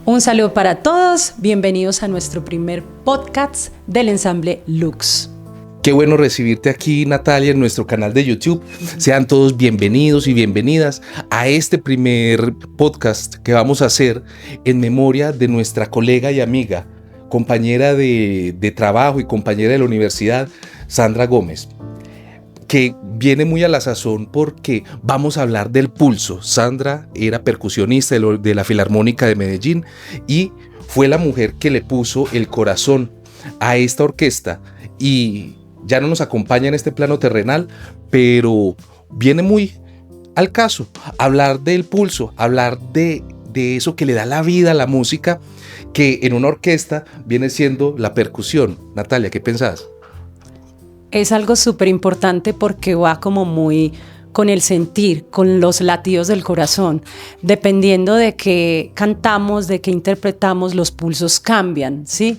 Un saludo para todos, bienvenidos a nuestro primer podcast del ensamble Lux. Qué bueno recibirte aquí, Natalia, en nuestro canal de YouTube. Sean todos bienvenidos y bienvenidas a este primer podcast que vamos a hacer en memoria de nuestra colega y amiga, compañera de trabajo y compañera de la universidad, Sandra Gómez, que viene muy a la sazón porque vamos a hablar del pulso. Sandra era percusionista de la Filarmónica de Medellín y fue la mujer que le puso el corazón a esta orquesta y ya no nos acompaña en este plano terrenal, pero viene muy al caso hablar del pulso, hablar de eso que le da la vida a la música, que en una orquesta viene siendo la percusión. Natalia, ¿qué pensás? Es algo súper importante porque va como muy con el sentir, con los latidos del corazón. Dependiendo de qué cantamos, de qué interpretamos, los pulsos cambian, ¿sí?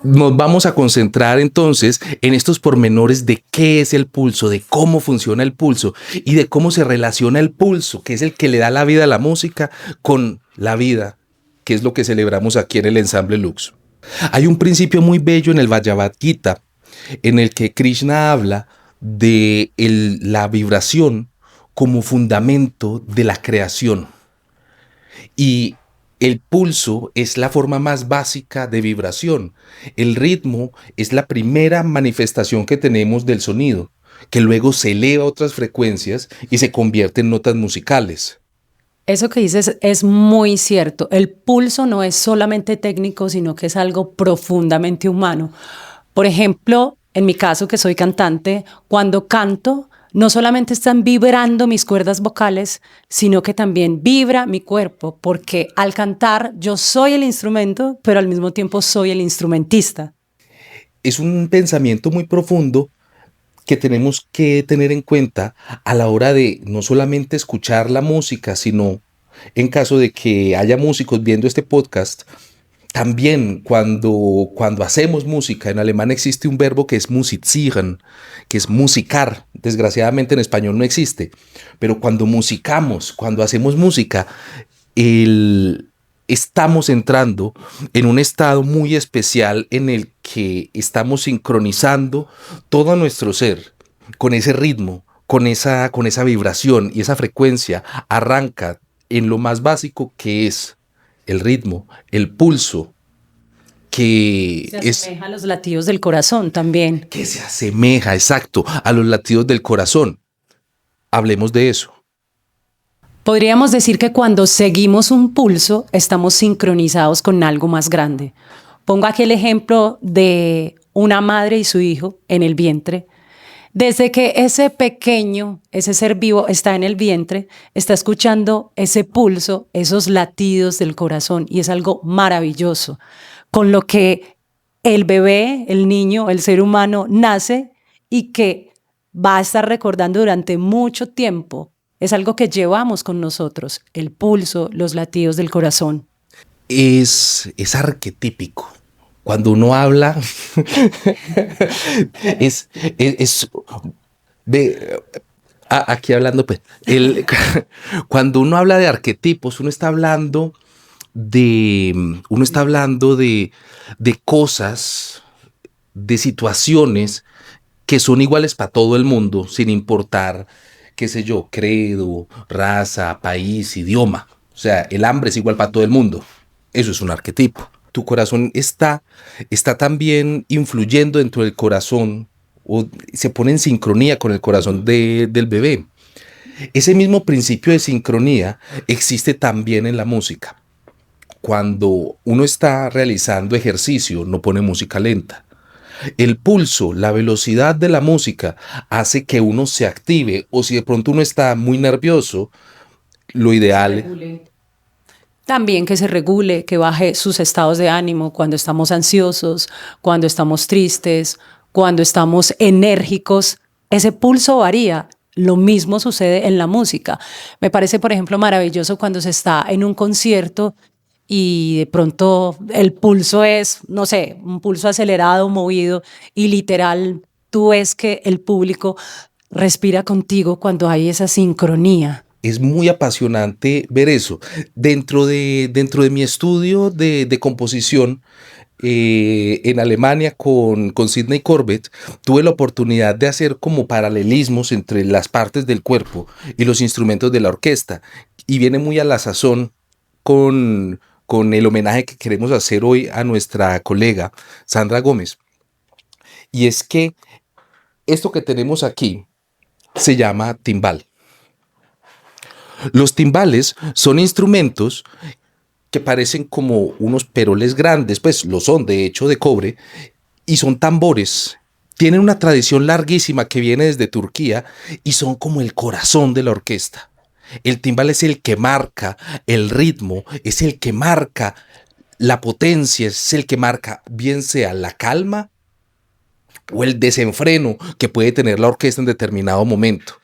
Nos vamos a concentrar entonces en estos pormenores de qué es el pulso, de cómo funciona el pulso y de cómo se relaciona el pulso, que es el que le da la vida a la música, con la vida, que es lo que celebramos aquí en el ensamble Lux. Hay un principio muy bello en el Bhagavad Gita en el que Krishna habla de la vibración como fundamento de la creación. Y el pulso es la forma más básica de vibración. El ritmo es la primera manifestación que tenemos del sonido, que luego se eleva a otras frecuencias y se convierte en notas musicales. Eso que dices es muy cierto. El pulso no es solamente técnico, sino que es algo profundamente humano. Por ejemplo, en mi caso, que soy cantante, cuando canto, no solamente están vibrando mis cuerdas vocales, sino que también vibra mi cuerpo, porque al cantar yo soy el instrumento, pero al mismo tiempo soy el instrumentista. Es un pensamiento muy profundo que tenemos que tener en cuenta a la hora de no solamente escuchar la música, sino en caso de que haya músicos viendo este podcast, también cuando hacemos música. En alemán existe un verbo que es musizieren, que es musicar. Desgraciadamente en español no existe, pero cuando musicamos, cuando hacemos música, estamos entrando en un estado muy especial en el que estamos sincronizando todo nuestro ser con ese ritmo, con esa vibración, y esa frecuencia arranca en lo más básico, que es el ritmo, el pulso, que se asemeja a los latidos del corazón también. Que se asemeja, exacto, a los latidos del corazón. Hablemos de eso. Podríamos decir que cuando seguimos un pulso, estamos sincronizados con algo más grande. Pongo aquí el ejemplo de una madre y su hijo en el vientre. Desde que ese pequeño, ese ser vivo está en el vientre, está escuchando ese pulso, esos latidos del corazón, y es algo maravilloso, con lo que el bebé, el niño, el ser humano nace y que va a estar recordando durante mucho tiempo. Es algo que llevamos con nosotros, el pulso, los latidos del corazón. Es arquetípico. Cuando uno habla, aquí hablando, pues, cuando uno habla de arquetipos, uno está hablando de cosas, de situaciones que son iguales para todo el mundo, sin importar, qué sé yo, credo, raza, país, idioma. O sea, el hambre es igual para todo el mundo. Eso es un arquetipo. Tu corazón está también influyendo dentro del corazón, o se pone en sincronía con el corazón del bebé. Ese mismo principio de sincronía existe también en la música. Cuando uno está realizando ejercicio, no pone música lenta. El pulso, la velocidad de la música hace que uno se active, o si de pronto uno está muy nervioso, lo ideal... También que se regule, que baje sus estados de ánimo cuando estamos ansiosos, cuando estamos tristes, cuando estamos enérgicos. Ese pulso varía. Lo mismo sucede en la música. Me parece, por ejemplo, maravilloso cuando se está en un concierto y de pronto el pulso es, no sé, un pulso acelerado, movido, y literal tú ves que el público respira contigo cuando hay esa sincronía. es muy apasionante ver eso. Dentro de mi estudio de composición en Alemania con Sidney Corbett, tuve la oportunidad de hacer como paralelismos entre las partes del cuerpo y los instrumentos de la orquesta. Y viene muy a la sazón con el homenaje que queremos hacer hoy a nuestra colega Sandra Gómez. Y es que esto que tenemos aquí se llama timbal. Los timbales son instrumentos que parecen como unos peroles grandes, pues lo son de hecho de cobre, y son tambores. Tienen una tradición larguísima que viene desde Turquía y son como el corazón de la orquesta. El timbal es el que marca el ritmo, es el que marca la potencia, es el que marca bien sea la calma o el desenfreno que puede tener la orquesta en determinado momento.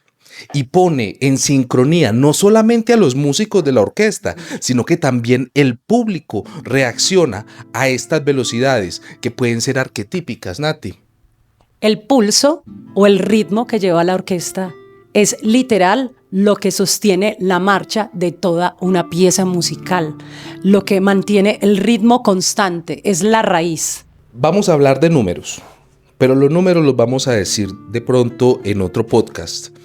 Y pone en sincronía no solamente a los músicos de la orquesta, sino que también el público reacciona a estas velocidades que pueden ser arquetípicas, Nati. El pulso o el ritmo que lleva la orquesta es literal lo que sostiene la marcha de toda una pieza musical. Lo que mantiene el ritmo constante es la raíz. Vamos a hablar de números, pero los números los vamos a decir de pronto en otro podcast.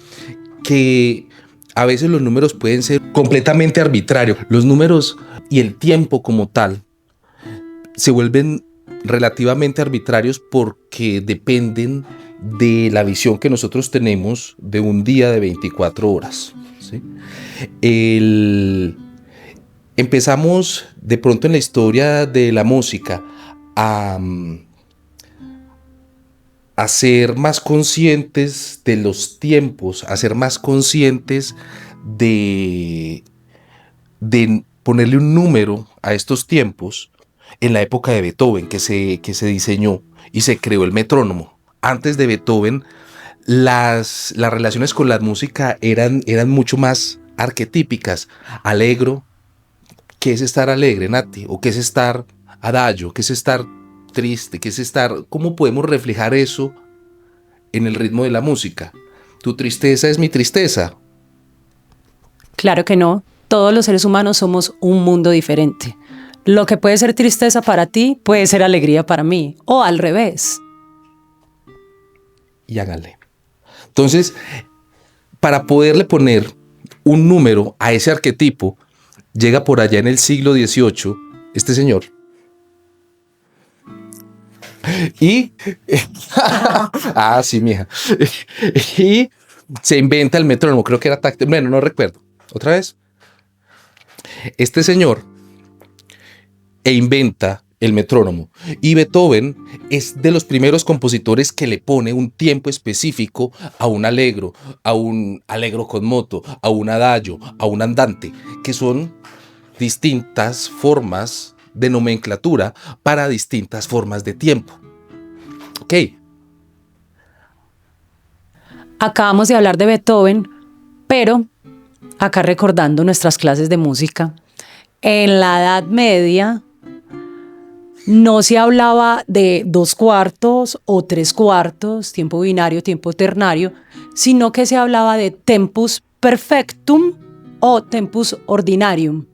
Que a veces los números pueden ser completamente arbitrarios. Los números y el tiempo como tal se vuelven relativamente arbitrarios porque dependen de la visión que nosotros tenemos de un día de 24 horas. ¿Sí? Empezamos de pronto en la historia de la música a ser más conscientes de los tiempos, a ser más conscientes de ponerle un número a estos tiempos en la época de Beethoven, que se diseñó y se creó el metrónomo. Antes de Beethoven, las relaciones con la música eran mucho más arquetípicas. Alegro, ¿qué es estar alegre, Nati? ¿O qué es estar adagio? ¿Qué es estar triste? ¿Qué es estar? ¿Cómo podemos reflejar eso en el ritmo de la música? Tu tristeza es mi tristeza. Claro que no. Todos los seres humanos somos un mundo diferente. Lo que puede ser tristeza para ti puede ser alegría para mí, o al revés. Y háganle. Entonces, para poderle poner un número a ese arquetipo, llega por allá en el siglo XVIII este señor. Y sí, mija. Y se inventa el metrónomo, creo que era táctil, bueno, no recuerdo. Otra vez. Este señor inventa el metrónomo. Y Beethoven es de los primeros compositores que le pone un tiempo específico a un allegro con moto, a un adagio, a un andante, que son distintas formas de nomenclatura para distintas formas de tiempo. Ok. Acabamos de hablar de Beethoven, pero acá recordando nuestras clases de música, en la Edad Media no se hablaba de 2/4 o 3/4, tiempo binario, tiempo ternario, sino que se hablaba de tempus perfectum o tempus ordinarium.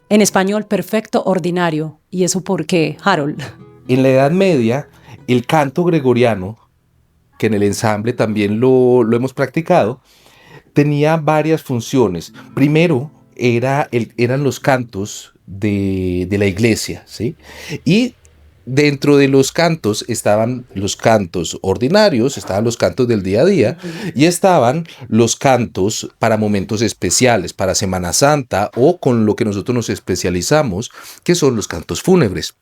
En español, perfecto ordinario. ¿Y eso por qué, Harold? En la Edad Media, el canto gregoriano, que en el ensamble también lo hemos practicado, tenía varias funciones. Primero, eran los cantos de la iglesia, ¿sí? Y dentro de los cantos estaban los cantos ordinarios, estaban los cantos del día a día y estaban los cantos para momentos especiales, para Semana Santa o con lo que nosotros nos especializamos, que son los cantos fúnebres.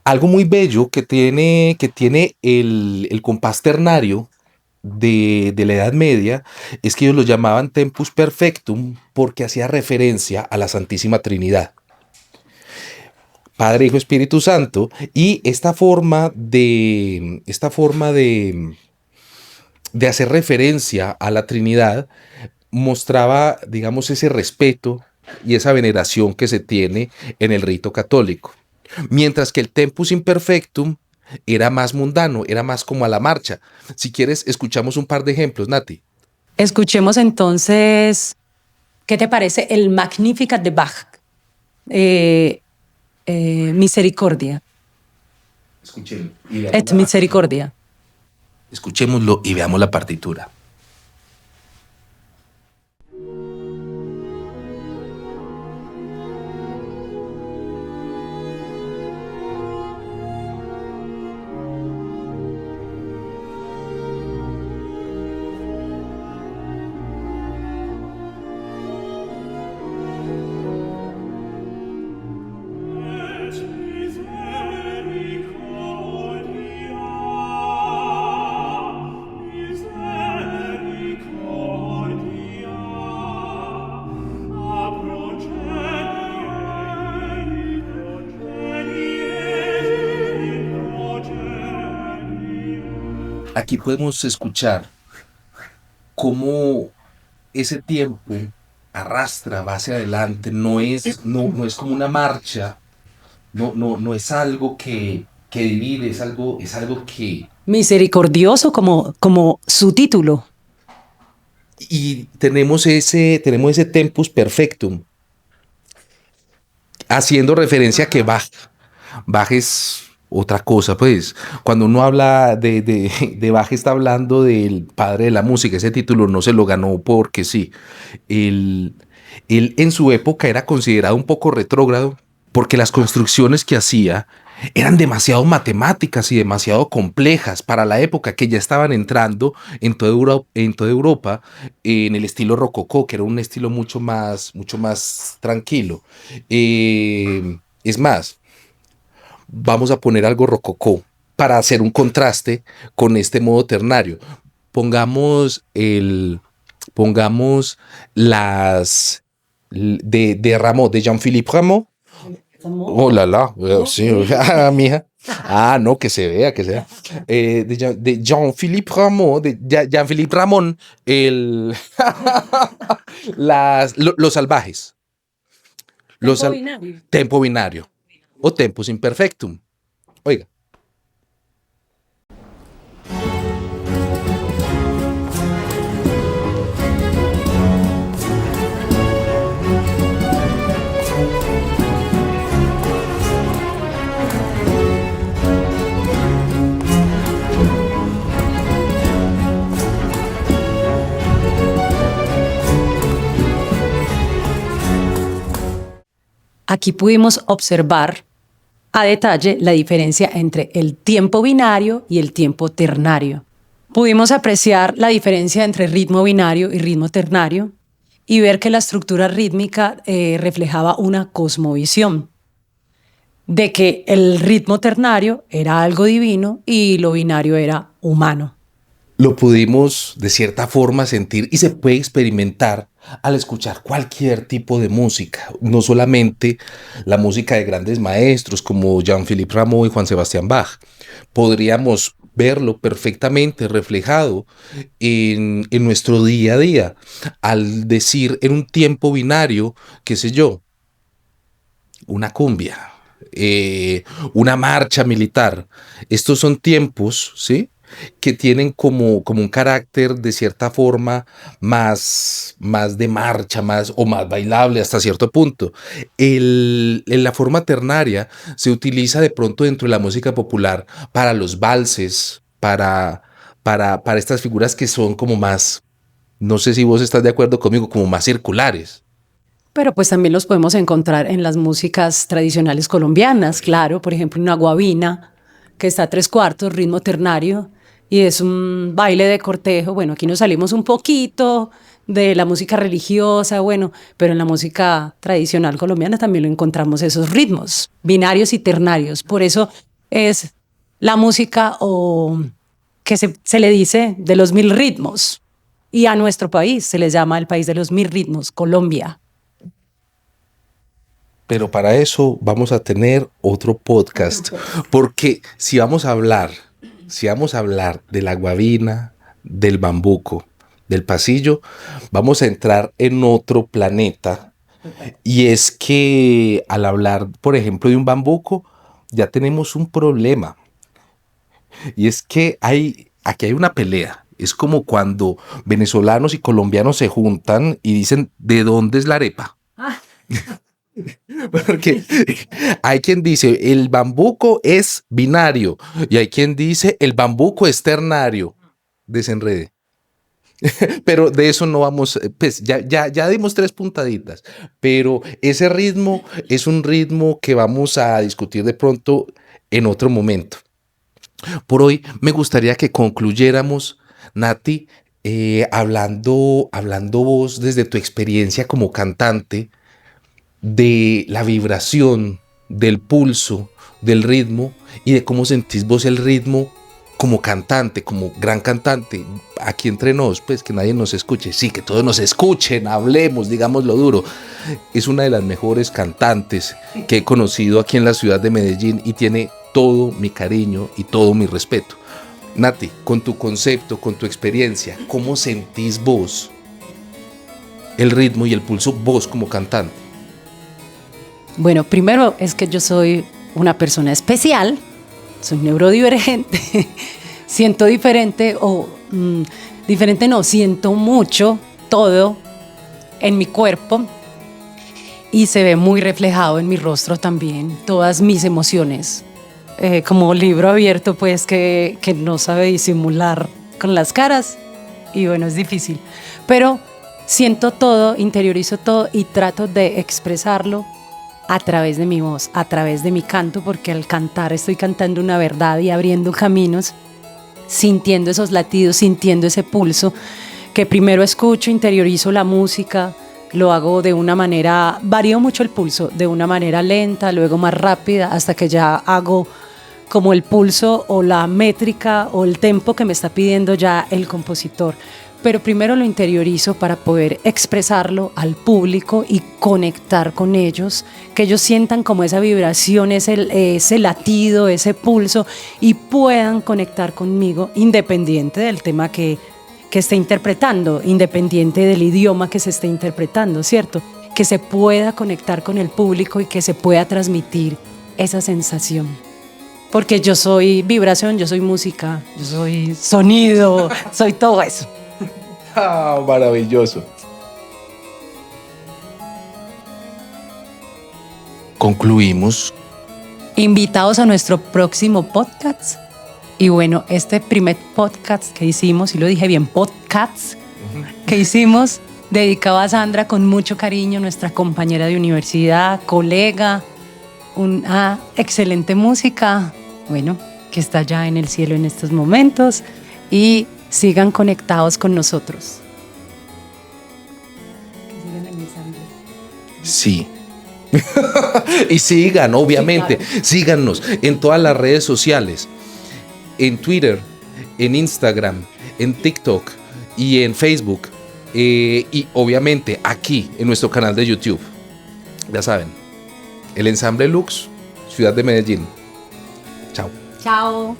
Algo muy bello que tiene el compás ternario de la Edad Media es que ellos lo llamaban tempus perfectum porque hacía referencia a la Santísima Trinidad, Padre, Hijo, Espíritu Santo, y esta forma de hacer referencia a la Trinidad mostraba, digamos, ese respeto y esa veneración que se tiene en el rito católico. Mientras que el tempus imperfectum era más mundano, era más como a la marcha. Si quieres, escuchamos un par de ejemplos, Nati. Escuchemos entonces, ¿qué te parece el Magnificat de Bach? Misericordia. Escuchémoslo Et misericordia. Escuchémoslo y veamos la partitura. Aquí podemos escuchar cómo ese tiempo arrastra, va hacia adelante, no es como una marcha, no es algo que divide, es algo que... Misericordioso como su título. Y tenemos ese tempus perfectum, haciendo referencia a que Bach es otra cosa, pues. Cuando uno habla de Bach, está hablando del padre de la música. Ese título no se lo ganó porque sí. Él en su época era considerado un poco retrógrado porque las construcciones que hacía eran demasiado matemáticas y demasiado complejas para la época, que ya estaban entrando en toda Europa en el estilo rococó, que era un estilo mucho más tranquilo. Es más, vamos a poner algo rococó para hacer un contraste con este modo ternario. Pongamos las de Rameau, de Jean-Philippe Rameau. Oh, sí, mija. Ah, no, que se vea. De Jean-Philippe Rameau, de Jean-Philippe Ramón, los salvajes. Tempo binario o tempus imperfectum. Oiga. Aquí pudimos observar a detalle la diferencia entre el tiempo binario y el tiempo ternario. Pudimos apreciar la diferencia entre ritmo binario y ritmo ternario y ver que la estructura rítmica reflejaba una cosmovisión, de que el ritmo ternario era algo divino y lo binario era humano. Lo pudimos de cierta forma sentir y se puede experimentar al escuchar cualquier tipo de música, no solamente la música de grandes maestros como Jean-Philippe Rameau y Juan Sebastián Bach. Podríamos verlo perfectamente reflejado en nuestro día a día, al decir en un tiempo binario, qué sé yo, una cumbia, una marcha militar. Estos son tiempos, ¿sí?, que tienen como un carácter de cierta forma más de marcha, más bailable hasta cierto punto. En la forma ternaria se utiliza de pronto dentro de la música popular para los valses, para estas figuras que son como más, no sé si vos estás de acuerdo conmigo, como más circulares. Pero pues también los podemos encontrar en las músicas tradicionales colombianas, claro, por ejemplo una guabina, que está a 3/4, ritmo ternario, y es un baile de cortejo. Bueno, aquí nos salimos un poquito de la música religiosa, bueno, pero en la música tradicional colombiana también lo encontramos esos ritmos, binarios y ternarios. Por eso es la música que se le dice de los 1000 ritmos, y a nuestro país se le llama el país de los 1000 ritmos, Colombia. Pero para eso vamos a tener otro podcast, porque si vamos a hablar de la guabina, del bambuco, del pasillo, vamos a entrar en otro planeta. Y es que al hablar, por ejemplo, de un bambuco, ya tenemos un problema. Y es que aquí hay una pelea Es como cuando venezolanos y colombianos se juntan y dicen, ¿de dónde es la arepa? Ah. Porque hay quien dice, el bambuco es binario, y hay quien dice, el bambuco es ternario. Desenrede. Pero de eso no vamos, pues ya dimos 3 puntaditas, pero ese ritmo es un ritmo que vamos a discutir de pronto en otro momento. Por hoy me gustaría que concluyéramos, Nati, hablando vos desde tu experiencia como cantante, de la vibración, del pulso, del ritmo y de cómo sentís vos el ritmo como cantante, como gran cantante. Aquí entre nos, pues que nadie nos escuche, sí, que todos nos escuchen, hablemos, digamos lo duro. Es una de las mejores cantantes que he conocido aquí en la ciudad de Medellín y tiene todo mi cariño y todo mi respeto. Nati, con tu concepto, con tu experiencia, ¿cómo sentís vos el ritmo y el pulso vos como cantante? Bueno, primero es que yo soy una persona especial, soy neurodivergente, siento diferente diferente no, siento mucho todo en mi cuerpo y se ve muy reflejado en mi rostro también, todas mis emociones, como libro abierto pues que no sabe disimular con las caras y bueno, es difícil, pero siento todo, interiorizo todo y trato de expresarlo a través de mi voz, a través de mi canto, porque al cantar estoy cantando una verdad y abriendo caminos, sintiendo esos latidos, sintiendo ese pulso, que primero escucho, interiorizo la música, lo hago de una manera, varío mucho el pulso, de una manera lenta, luego más rápida, hasta que ya hago como el pulso o la métrica o el tempo que me está pidiendo ya el compositor. Pero primero lo interiorizo para poder expresarlo al público y conectar con ellos, que ellos sientan como esa vibración, ese latido, ese pulso y puedan conectar conmigo independiente del tema que esté interpretando, independiente del idioma que se esté interpretando, ¿cierto? Que se pueda conectar con el público y que se pueda transmitir esa sensación. Porque yo soy vibración, yo soy música, yo soy sonido, soy todo eso. ¡Ah, maravilloso! Concluimos. Invitados a nuestro próximo podcast. Y bueno, este primer podcast que hicimos, y lo dije bien, podcast que hicimos, dedicado a Sandra con mucho cariño, nuestra compañera de universidad, colega, una excelente música, bueno, que está ya en el cielo en estos momentos. Y sigan conectados con nosotros. Sí. Y sigan, obviamente, sí, claro. Síganos en todas las redes sociales, en Twitter, en Instagram, en TikTok y en Facebook, y obviamente aquí en nuestro canal de YouTube. Ya saben, el Ensamble Lux, Ciudad de Medellín. Chao. Chao.